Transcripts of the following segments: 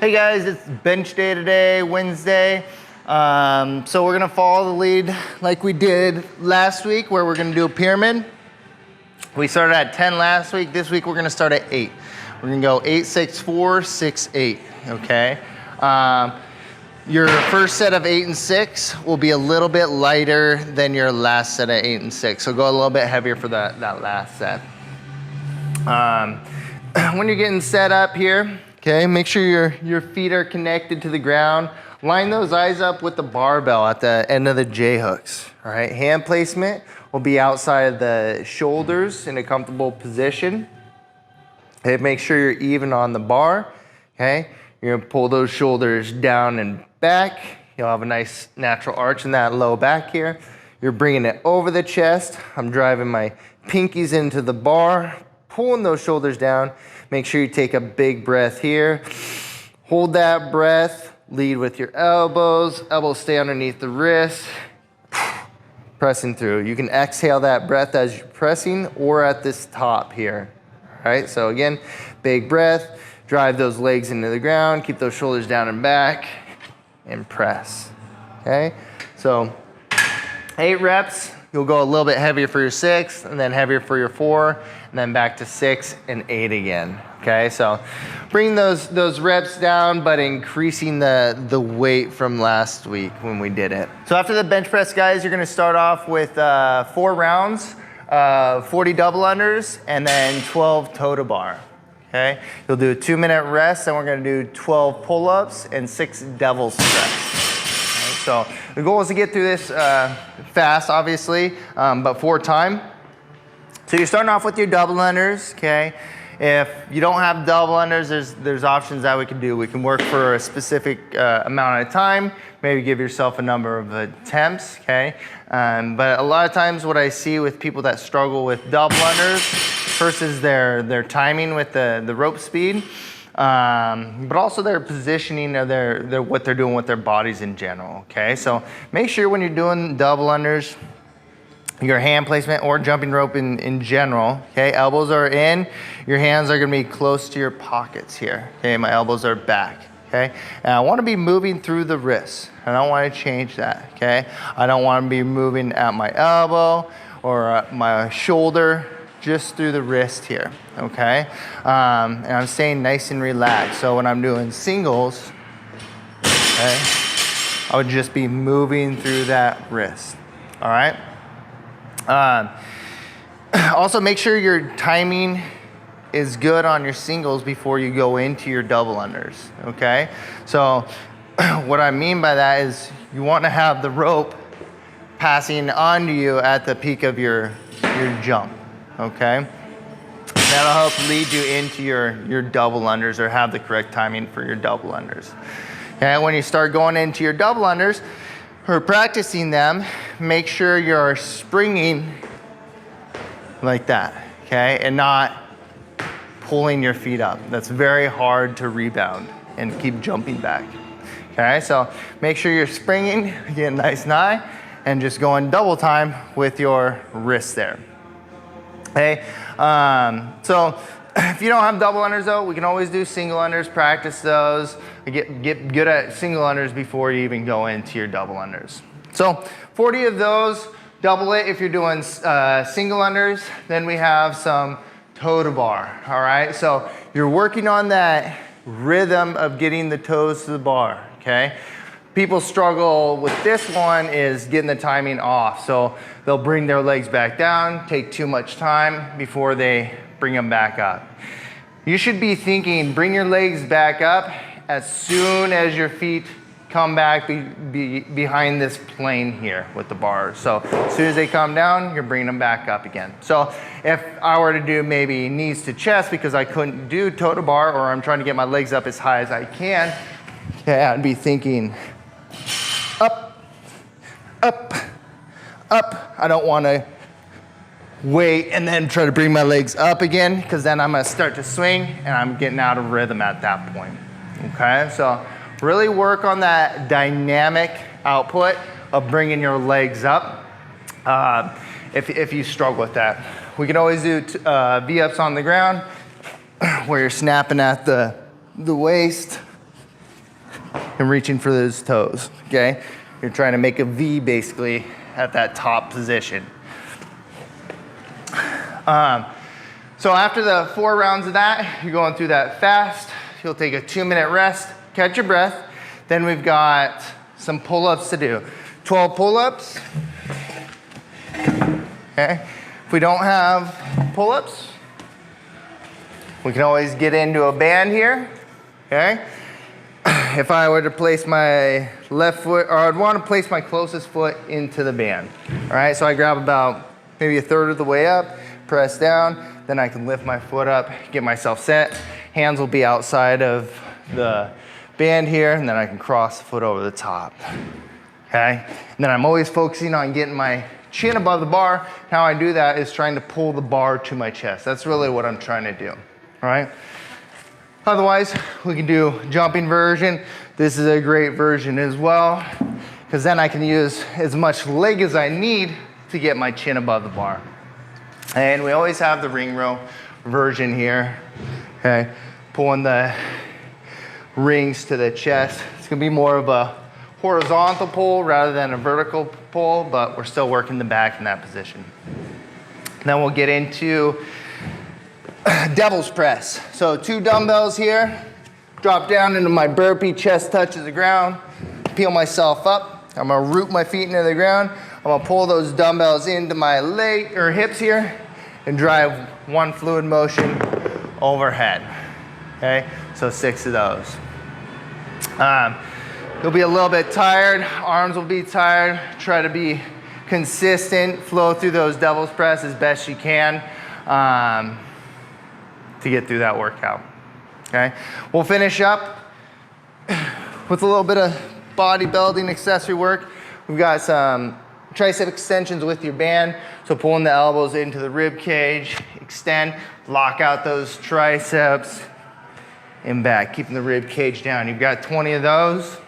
Hey guys, it's bench day today, Wednesday. So we're gonna follow the lead like we did last week, where we're gonna do a pyramid. We started at 10 last week. This week we're gonna start at 8. We're gonna go 8, 6, 4, 6, 8, okay? Your first set of 8 and 6 will be a little bit lighter than your last set of 8 and 6. So go a little bit heavier for that last set. When you're getting set up here, okay, make sure your feet are connected to the ground. Line those eyes up with the barbell at the end of the J hooks, all right? Hand placement will be outside of the shoulders in a comfortable position. Okay, make sure you're even on the bar, okay? You're gonna pull those shoulders down and back. You'll have a nice natural arch in that low back here. You're bringing it over the chest. I'm driving my pinkies into the bar, pulling those shoulders down. Make sure you take a big breath here. Hold that breath, lead with your elbows. Elbows stay underneath the wrist. Pressing through. You can exhale that breath as you're pressing or at this top here. All right, so again, big breath. Drive those legs into the ground. Keep those shoulders down and back and press, okay? So 8 reps. You'll go a little bit heavier for your 6 and then heavier for your 4 and then back to 6 and 8 again, okay? So bring those reps down, but increasing the weight from last week when we did it. So after the bench press, guys, you're gonna start off with 4 rounds, 40 double unders, and then 12 toe to bar, okay? You'll do a 2-minute rest, and we're gonna do 12 pull-ups and 6 devil's press. So the goal is to get through this fast, obviously, but for time. So you're starting off with your double unders, okay? If you don't have double unders, there's options that we can do. We can work for a specific amount of time, maybe give yourself a number of attempts, okay? But a lot of times what I see with people that struggle with double unders, first is their timing with the rope speed, but also their positioning of what they're doing with their bodies in general, okay? So make sure when you're doing double unders, your hand placement or jumping rope in general, okay? Elbows are in, your hands are gonna be close to your pockets here, okay? My elbows are back, okay? And I wanna be moving through the wrists. I don't wanna change that, okay? I don't wanna be moving at my elbow or my shoulder, just through the wrist here, okay? And I'm staying nice and relaxed. So when I'm doing singles, okay, I would just be moving through that wrist, all right? Also make sure your timing is good on your singles before you go into your double unders, okay? So what I mean by that is you want to have the rope passing onto you at the peak of your jump, okay? That'll help lead you into your double unders or have the correct timing for your double unders. Okay, when you start going into your double unders or practicing them, make sure you're springing like that, okay? And not pulling your feet up. That's very hard to rebound and keep jumping back, okay? So make sure you're springing, getting nice and high, and just going double time with your wrists there. Okay, so if you don't have double unders though, we can always do single unders, practice those. Get good at single unders before you even go into your double unders. So 40 of those, double it if you're doing single unders. Then we have some toe to bar, all right? So you're working on that rhythm of getting the toes to the bar, okay? People struggle with this one is getting the timing off. So they'll bring their legs back down, take too much time before they bring them back up. You should be thinking, bring your legs back up as soon as your feet come back behind this plane here with the bars. So as soon as they come down, you're bringing them back up again. So if I were to do maybe knees to chest because I couldn't do toe to bar, or I'm trying to get my legs up as high as I can, okay, I'd be thinking, up, up, up. I don't want to wait and then try to bring my legs up again, because then I'm going to start to swing and I'm getting out of rhythm at that point. Okay, so really work on that dynamic output of bringing your legs up if you struggle with that. We can always do V-ups on the ground where you're snapping at the waist. and reaching for those toes, okay? You're trying to make a V basically at that top position. So after the 4 rounds of that, you're going through that fast. You'll take a 2-minute rest, catch your breath. Then we've got some pull-ups to do. 12 pull-ups, okay? If we don't have pull-ups, we can always get into a band here, okay? If I were to place my left foot, or I'd want to place my closest foot into the band, all right? So I grab about maybe a third of the way up, press down, then I can lift my foot up, get myself set. Hands will be outside of the band here, and then I can cross the foot over the top, okay? And then I'm always focusing on getting my chin above the bar. How I do that is trying to pull the bar to my chest. That's really what I'm trying to do, all right? Otherwise, we can do jumping version. This is a great version as well, because then I can use as much leg as I need to get my chin above the bar. And we always have the ring row version here, okay? Pulling the rings to the chest. It's gonna be more of a horizontal pull rather than a vertical pull, but we're still working the back in that position. Then we'll get into devil's press. So 2 dumbbells here, drop down into my burpee, chest touches the ground, peel myself up. I'm gonna root my feet into the ground. I'm gonna pull those dumbbells into my leg or hips here and drive 1 fluid motion overhead, okay? So 6 of those. You'll be a little bit tired, arms will be tired. Try to be consistent, flow through those devil's press as best you can to get through that workout, okay? We'll finish up with a little bit of bodybuilding accessory work. We've got some tricep extensions with your band. So pulling the elbows into the rib cage, extend, lock out those triceps, and back, keeping the rib cage down. You've got 20 of those.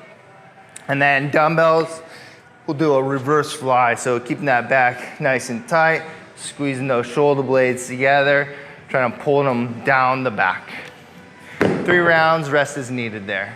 And then dumbbells, we'll do a reverse fly. So keeping that back nice and tight, squeezing those shoulder blades together, trying to pull them down the back. 3 rounds, rest is needed there.